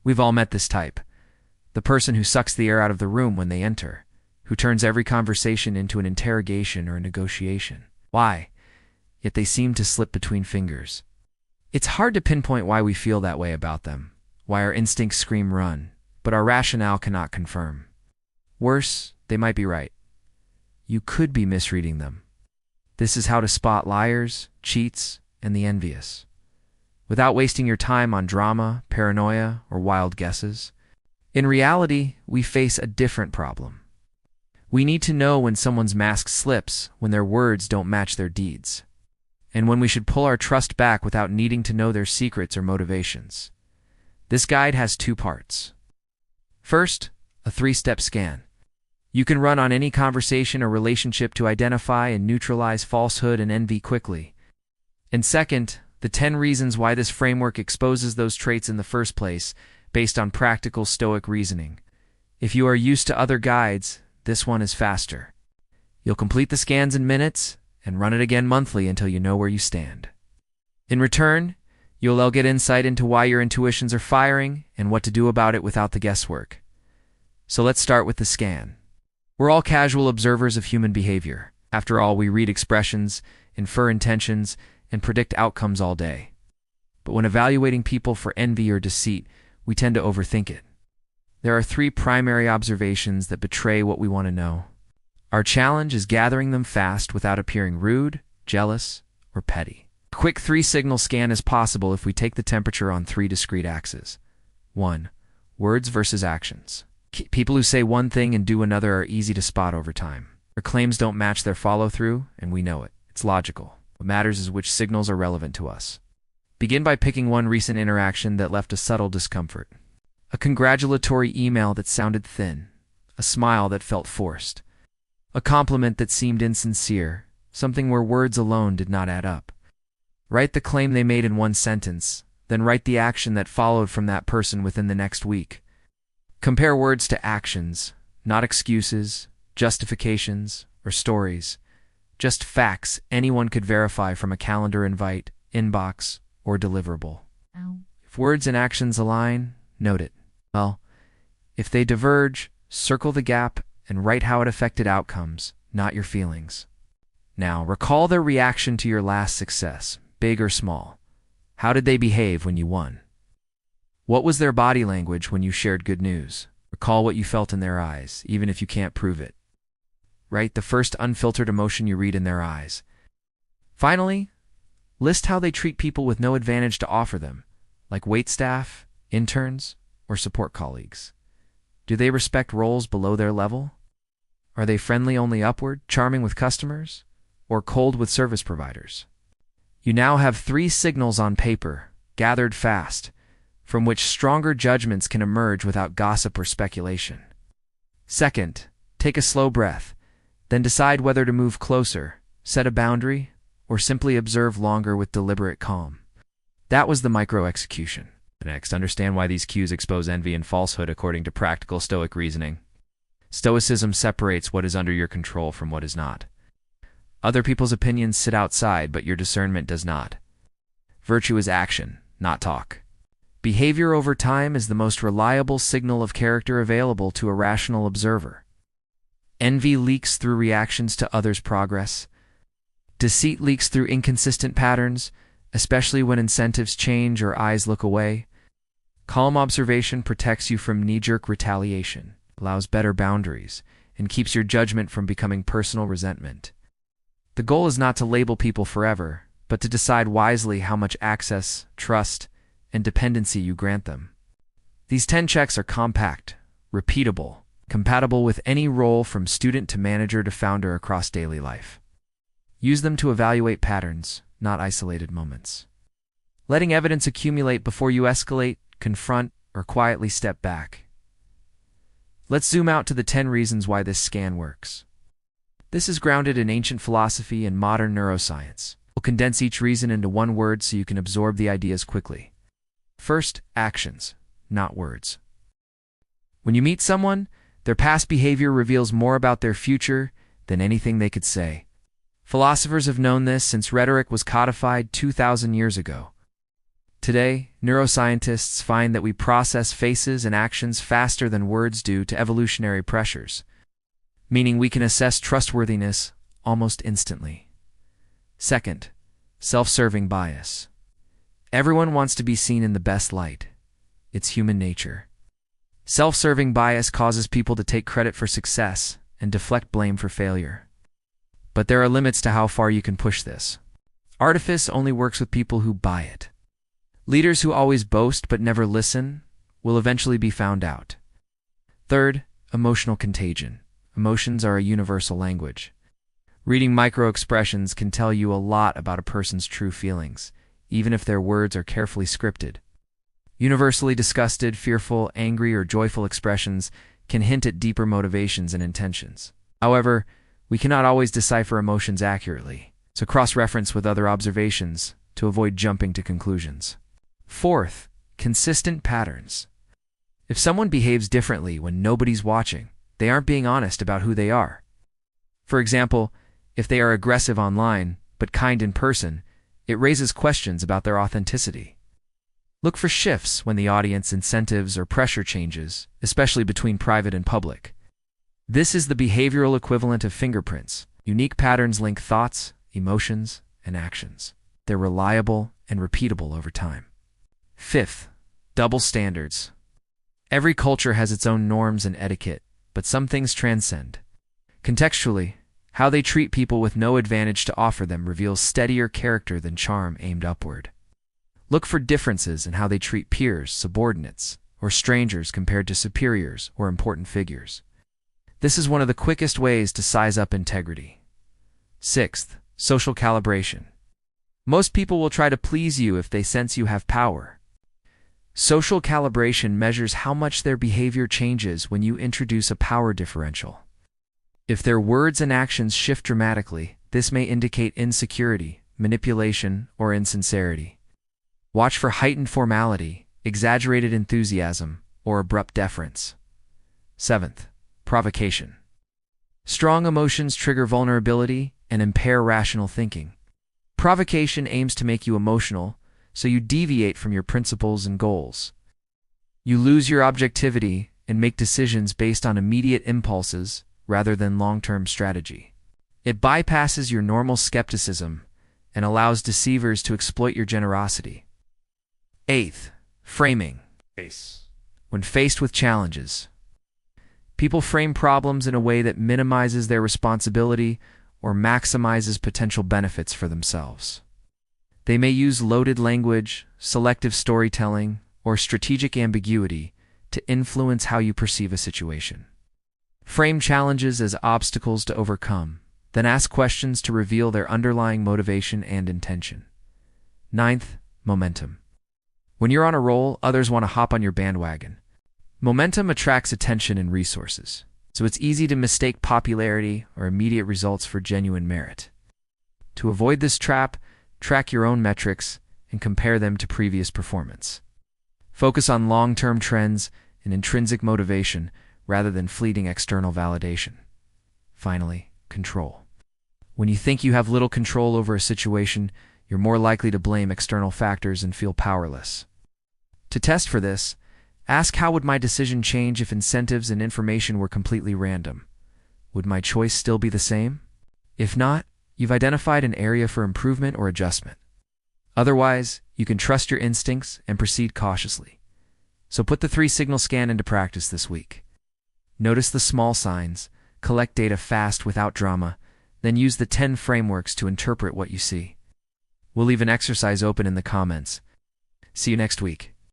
We've all met this type. The person who sucks the air out of the room when they enter, who turns every conversation into an interrogation or a negotiation. Why? Yet they seem to slip between fingers. It's hard to pinpoint why we feel that way about them, why our instincts scream run, but our rationale cannot confirm. Worse, they might be right. You could be misreading them. This is how to spot liars, cheats, and the envious. Without wasting your time on drama, paranoia, or wild guesses. In reality, we face a different problem. We need to know when someone's mask slips, when their words don't match their deeds, and when we should pull our trust back without needing to know their secrets or motivations. This guide has 2 parts. First, a 3-step scan. You can run on any conversation or relationship to identify and neutralize falsehood and envy quickly. And second, the 10 reasons why this framework exposes those traits in the first place, based on practical Stoic reasoning. If you are used to other guides, this one is faster. You'll complete the scans in minutes and run it again monthly until you know where you stand. In return, you'll get insight into why your intuitions are firing and what to do about it without the guesswork. So let's start with the scan. We're all casual observers of human behavior. After all, we read expressions, infer intentions, and predict outcomes all day. But when evaluating people for envy or deceit, we tend to overthink it. There are 3 primary observations that betray what we want to know. Our challenge is gathering them fast without appearing rude, jealous, or petty. A quick 3-signal scan is possible if we take the temperature on 3 discrete axes. 1. Words versus actions. People who say one thing and do another are easy to spot over time. Their claims don't match their follow-through, and we know it. It's logical. What matters is which signals are relevant to us. Begin by picking one recent interaction that left a subtle discomfort. A congratulatory email that sounded thin. A smile that felt forced. A compliment that seemed insincere. Something where words alone did not add up. Write the claim they made in one sentence, then write the action that followed from that person within the next week. Compare words to actions, not excuses, justifications, or stories. Just facts anyone could verify from a calendar invite, inbox, or deliverable. If words and actions align, note it. Well, if they diverge, circle the gap and write how it affected outcomes, not your feelings. Now, recall their reaction to your last success, big or small. How did they behave when you won? What was their body language when you shared good news? Recall what you felt in their eyes, even if you can't prove it. Write the first unfiltered emotion you read in their eyes. Finally, list how they treat people with no advantage to offer them, like waitstaff, interns, or support colleagues. Do they respect roles below their level? Are they friendly only upward, charming with customers, or cold with service providers? You now have 3 signals on paper, gathered fast, from which stronger judgments can emerge without gossip or speculation. Second, take a slow breath, then decide whether to move closer, set a boundary, or simply observe longer with deliberate calm. That was the micro-execution. Next, understand why these cues expose envy and falsehood according to practical Stoic reasoning. Stoicism separates what is under your control from what is not. Other people's opinions sit outside, but your discernment does not. Virtue is action, not talk. Behavior over time is the most reliable signal of character available to a rational observer. Envy leaks through reactions to others' progress. Deceit leaks through inconsistent patterns, especially when incentives change or eyes look away. Calm observation protects you from knee-jerk retaliation, allows better boundaries, and keeps your judgment from becoming personal resentment. The goal is not to label people forever, but to decide wisely how much access, trust, and dependency you grant them. These 10 checks are compact, repeatable, compatible with any role from student to manager to founder across daily life. Use them to evaluate patterns, not isolated moments. Letting evidence accumulate before you escalate, confront, or quietly step back. Let's zoom out to the 10 reasons why this scan works. This is grounded in ancient philosophy and modern neuroscience. We'll condense each reason into one word so you can absorb the ideas quickly. First, actions, not words. When you meet someone, their past behavior reveals more about their future than anything they could say. Philosophers have known this since rhetoric was codified 2,000 years ago. Today, neuroscientists find that we process faces and actions faster than words due to evolutionary pressures, meaning we can assess trustworthiness almost instantly. Second, self-serving bias. Everyone wants to be seen in the best light. It's human nature. Self-serving bias causes people to take credit for success and deflect blame for failure. But there are limits to how far you can push this. Artifice only works with people who buy it. Leaders who always boast but never listen will eventually be found out. Third, emotional contagion. Emotions are a universal language. Reading micro-expressions can tell you a lot about a person's true feelings, even if their words are carefully scripted. Universally disgusted, fearful, angry, or joyful expressions can hint at deeper motivations and intentions. However, we cannot always decipher emotions accurately, so cross-reference with other observations to avoid jumping to conclusions. Fourth, consistent patterns. If someone behaves differently when nobody's watching, they aren't being honest about who they are. For example, if they are aggressive online but kind in person, it raises questions about their authenticity. Look for shifts when the audience incentives or pressure changes, especially between private and public. This is the behavioral equivalent of fingerprints. Unique patterns link thoughts, emotions, and actions. They're reliable and repeatable over time. Fifth, double standards. Every culture has its own norms and etiquette, but some things transcend. Contextually, how they treat people with no advantage to offer them reveals steadier character than charm aimed upward. Look for differences in how they treat peers, subordinates, or strangers compared to superiors or important figures. This is one of the quickest ways to size up integrity. Sixth, social calibration. Most people will try to please you if they sense you have power. Social calibration measures how much their behavior changes when you introduce a power differential. If their words and actions shift dramatically, this may indicate insecurity, manipulation, or insincerity. Watch for heightened formality, exaggerated enthusiasm, or abrupt deference. Seventh, provocation. Strong emotions trigger vulnerability and impair rational thinking. Provocation aims to make you emotional, so you deviate from your principles and goals. You lose your objectivity and make decisions based on immediate impulses rather than long-term strategy. It bypasses your normal skepticism and allows deceivers to exploit your generosity. Eighth, framing. When faced with challenges, people frame problems in a way that minimizes their responsibility or maximizes potential benefits for themselves. They may use loaded language, selective storytelling, or strategic ambiguity to influence how you perceive a situation. Frame challenges as obstacles to overcome, then ask questions to reveal their underlying motivation and intention. Ninth, momentum. When you're on a roll, others want to hop on your bandwagon. Momentum attracts attention and resources, so it's easy to mistake popularity or immediate results for genuine merit. To avoid this trap, track your own metrics and compare them to previous performance. Focus on long-term trends and intrinsic motivation rather than fleeting external validation. Finally, control. When you think you have little control over a situation, you're more likely to blame external factors and feel powerless. To test for this, ask how would my decision change if incentives and information were completely random? Would my choice still be the same? If not, you've identified an area for improvement or adjustment. Otherwise, you can trust your instincts and proceed cautiously. So put the 3-signal scan into practice this week. Notice the small signs, collect data fast without drama, then use the 10 frameworks to interpret what you see. We'll leave an exercise open in the comments. See you next week.